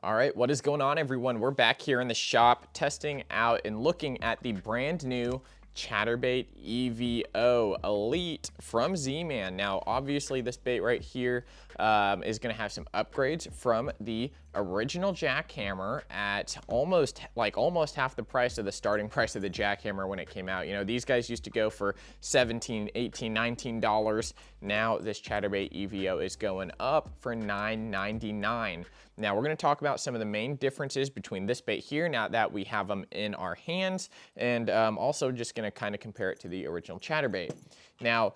All right, what is going on, everyone? We're back here in the shop testing out and looking at the brand new Chatterbait Evo Elite from Z-Man. Now, obviously, this bait right here is going to have some upgrades from the original jackhammer at almost half the price of the starting price of the jackhammer when it came out. You know, these guys used to go for $17, $18, $19. Now this Chatterbait Evo is going up for $9.99. Now we're going to talk about some of the main differences between this bait here now that we have them in our hands, and also just going to kind of compare it to the original Chatterbait. Now,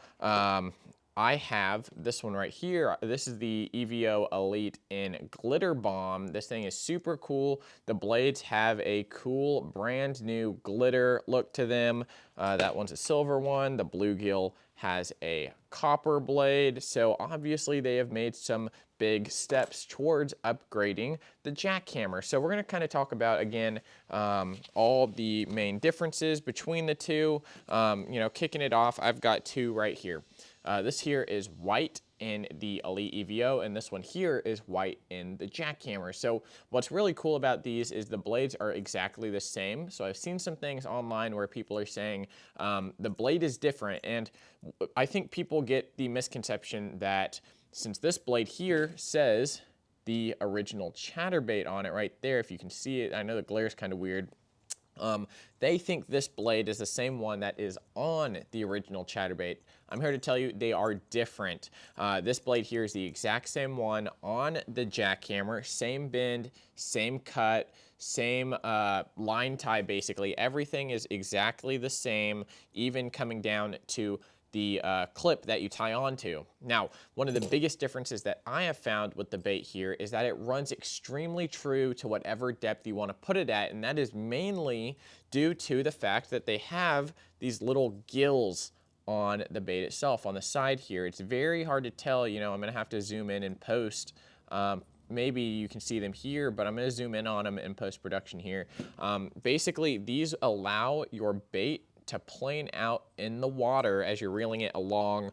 I have this one right here. This is the Evo Elite in Glitter Bomb. This thing is super cool. The blades have a cool brand new glitter look to them. That one's a silver one. The bluegill has a copper blade. So obviously they have made some big steps towards upgrading the jackhammer. So we're going to kind of talk about, again, all the main differences between the two. You know, kicking it off, I've got two right here. This here is white in the Elite Evo, and this one here is white in the jackhammer. So what's really cool about these is the blades are exactly the same. So I've seen some things online where people are saying the blade is different, and I think people get the misconception that since this blade here says the original Chatterbait on it right there, if you can see it, I know the glare is kind of weird. They think this blade is the same one that is on the original Chatterbait. I'm here to tell you they are different. This blade here is the exact same one on the jackhammer, same bend, same cut, same line tie basically. Everything is exactly the same, even coming down to the clip that you tie onto. Now, one of the biggest differences that I have found with the bait here is that it runs extremely true to whatever depth you want to put it at, and that is mainly due to the fact that they have these little gills on the bait itself on the side here. It's very hard to tell, you know, I'm gonna have to zoom in and post. Maybe you can see them here, but I'm gonna zoom in on them in post-production here. Basically, these allow your bait to plane out in the water as you're reeling it along.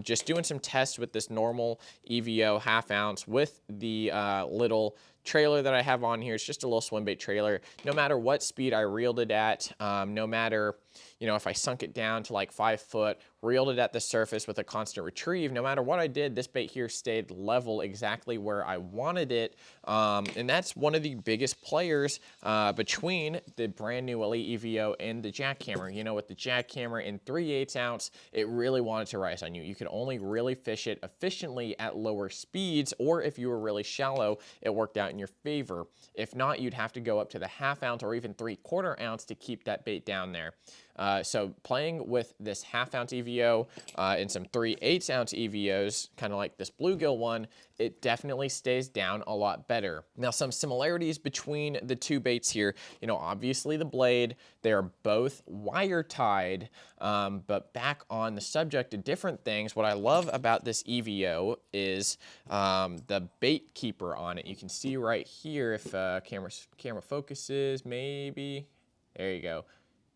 Just doing some tests with this normal Evo half ounce with the little trailer that I have on here. It's just a little swim bait trailer. No matter what speed I reeled it at, no matter, you know, if I sunk it down to like 5 foot, reeled it at the surface with a constant retrieve, no matter what I did, this bait here stayed level exactly where I wanted it. And that's one of the biggest players between the brand new Elite Evo and the jackhammer. You know, with the jackhammer in 3/8 ounce, it really wanted to rise on you. You could only really fish it efficiently at lower speeds, or if you were really shallow, it worked out in your favor. If not, you'd have to go up to the half ounce or even 3/4 ounce to keep that bait down there. So playing with this half ounce Evo and some 3/8 ounce Evos, kind of like this bluegill one, it definitely stays down a lot better. Now, some similarities between the two baits here, you know, obviously the blade, they are both wire tied, but back on the subject of different things, what I love about this Evo is the bait keeper on it. You can see right here, if camera focuses, maybe, there you go.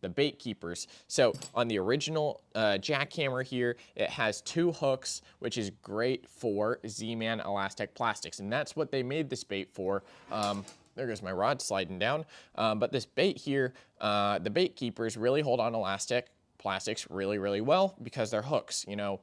The bait keepers. So on the original jackhammer here, it has 2 hooks, which is great for Z-Man elastic plastics, and that's what they made this bait for. There goes my rod sliding down. But this bait here, the bait keepers really hold on elastic plastics really, really well because they're hooks. You know,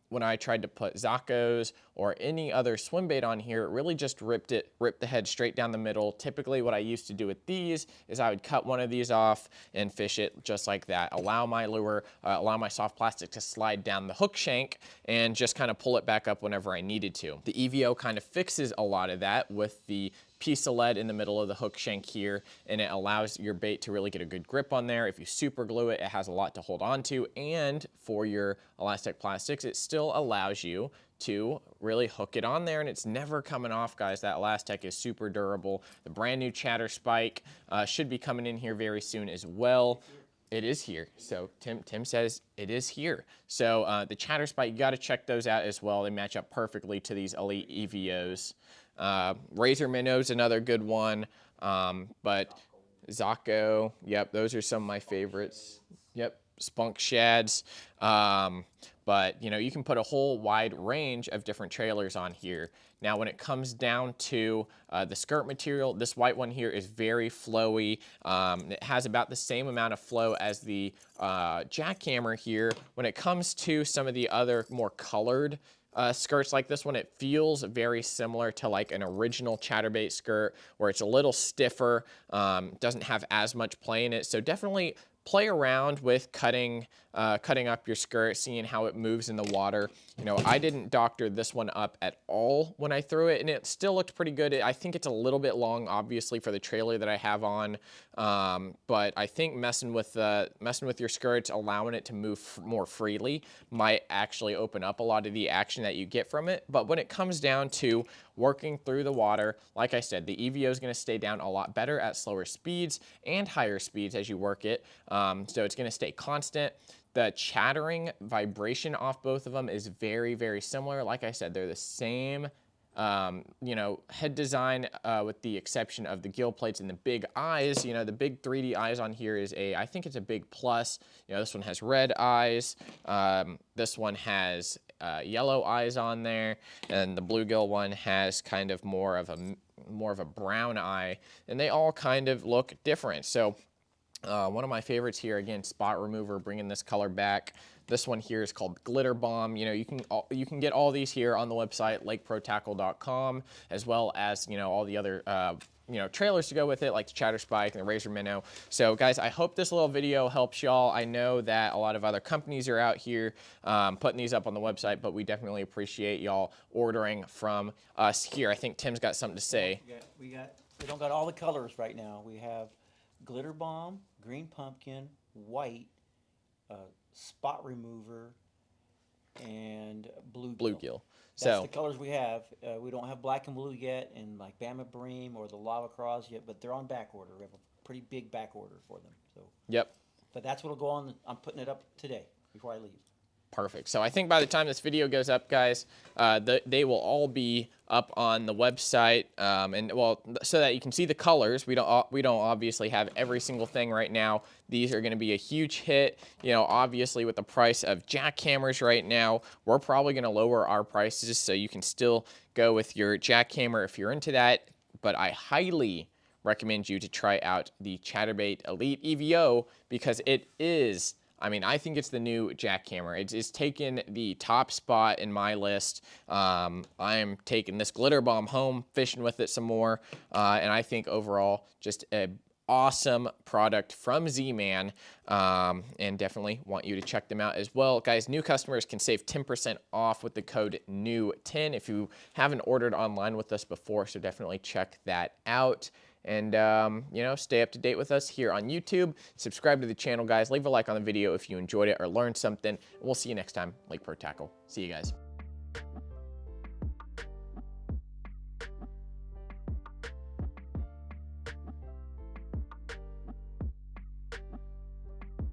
when I tried to put Zaccos or any other swim bait on here, it really just ripped the head straight down the middle. Typically what I used to do with these is I would cut one of these off and fish it just like that. Allow my lure, allow my soft plastic to slide down the hook shank and just kind of pull it back up whenever I needed to. The Evo kind of fixes a lot of that with the piece of lead in the middle of the hook shank here, and it allows your bait to really get a good grip on there. If you super glue it, it has a lot to hold on to, and for your elastic plastics, it still allows you to really hook it on there, and it's never coming off, guys. That elastic is super durable. The brand new Chatterspike should be coming in here very soon as well. It is here. So Tim says it is here. So the Chatterspike, you got to check those out as well. They match up perfectly to these Elite Evos. Razor Minnow's another good one, but Zacco, yep, those are some of my favorites. Yep, spunk shads. But you know, you can put a whole wide range of different trailers on here. Now, when it comes down to the skirt material, this white one here is very flowy. It has about the same amount of flow as the jackhammer here. When it comes to some of the other more colored skirts like this one, it feels very similar to like an original Chatterbait skirt, where it's a little stiffer, doesn't have as much play in it. So definitely play around with cutting up your skirt, seeing how it moves in the water. You know, I didn't doctor this one up at all when I threw it, and it still looked pretty good. I think it's a little bit long, obviously, for the trailer that I have on, but I think messing with your skirts, allowing it to move more freely, might actually open up a lot of the action that you get from it. But when it comes down to working through the water, like I said, the EVO is going to stay down a lot better at slower speeds and higher speeds as you work it. So it's going to stay constant. The chattering vibration off both of them is very, very similar. Like I said, they're the same, you know, head design, with the exception of the gill plates and the big eyes. You know, the big 3D eyes on here is I think it's a big plus. You know, this one has red eyes. This one has yellow eyes on there, and the bluegill one has kind of more of a brown eye, and they all kind of look different. So one of my favorites here, again, spot remover, bringing this color back. This one here is called Glitter Bomb. You know, you can get all these here on the website, lakeprotackle.com, as well as, you know, all the other you know, trailers to go with it, like the Chatterspike and the Razor Minnow. So guys, I hope this little video helps y'all. I know that a lot of other companies are out here putting these up on the website, but we definitely appreciate y'all ordering from us here. I think Tim's got something to say. We don't got all the colors right now. We have Glitter Bomb, Green Pumpkin, White, Spot Remover, and Bluegill. That's the colors we have. We don't have Black and Blue yet, and like Bama Bream or the Lava Craws yet, but they're on back order. We have a pretty big back order for them. So. Yep. But that's what'll go on. I'm putting it up today before I leave. Perfect. So I think by the time this video goes up, guys, they will all be up on the website, and well, so that you can see the colors. We don't obviously have every single thing right now. These are going to be a huge hit. You know, obviously with the price of jackhammers right now, we're probably going to lower our prices so you can still go with your jackhammer if you're into that. But I highly recommend you to try out the Chatterbait Elite EVO, because it is, I mean, I think it's the new jackhammer. It's taken the top spot in my list. I'm taking this Glitter Bomb home, fishing with it some more, and I think overall just an awesome product from Z-Man, and definitely want you to check them out as well. Guys, new customers can save 10% off with the code NEW10 if you haven't ordered online with us before, so definitely check that out. And, you know, stay up to date with us here on YouTube. Subscribe to the channel, guys. Leave a like on the video if you enjoyed it or learned something. We'll see you next time. Lake Pro Tackle. See you guys.